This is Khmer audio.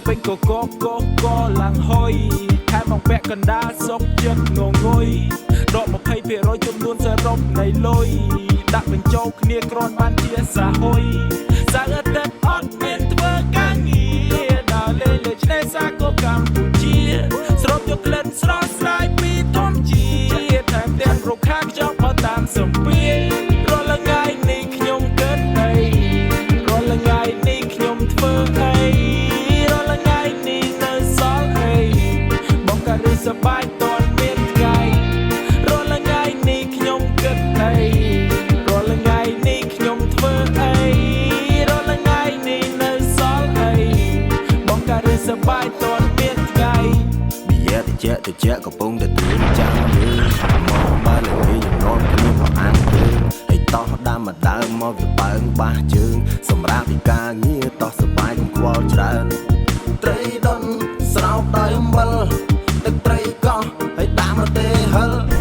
ពេញកឡើងហុយខែមកពាក់កណ្ដាលសុកចិត្តងងុយដក 20% ចំនួនសរុបនៃលុយដាក់បញ្ចូលគ្នាគ្រាន់បានជាសហុយសៅរ៍អាទិត្យអត់មានធ្វើការងារដើរលេងលើឆ្នេរសាគរកម្ពុជាស្រូបយកក្លិនស្រស់ស្រាយពីធម្មជាតិថែមទាំងរុក្ខាខ្យល់មកតាមសំពាយរាល់ថ្ងៃនេះខ្ញុំគិតអីរាល់ថ្ងៃនេះខ្ញុំធ្វើអីរាល់ថ្ងៃនេះនៅសល់អីបងក៏រីសប្បាយតន់មានថ្ងៃរាល់ថ្ងៃនេះខ្ញុំគិតអីរាល់ថ្ងៃនេះខ្ញុំធ្វើអីរាល់ថ្ងៃនេះនៅសល់អីបងក៏រីសប្បាយតន់មានថ្ងៃពីយតិចកំពុងតែទួចាំយើងមកបើលើនេះខ្ញុំនាំគ្នាមកអានយើងហើយតោះដើមមកដើមមកវាបើងបាសជើងសម្រាប់ពីការងារតោះសបាយកុំខ្វល់ច្រើនត្រីដុនស្រោបដោយអំបិលទឹកត្រីកោះហើយដាក់មកទេហិល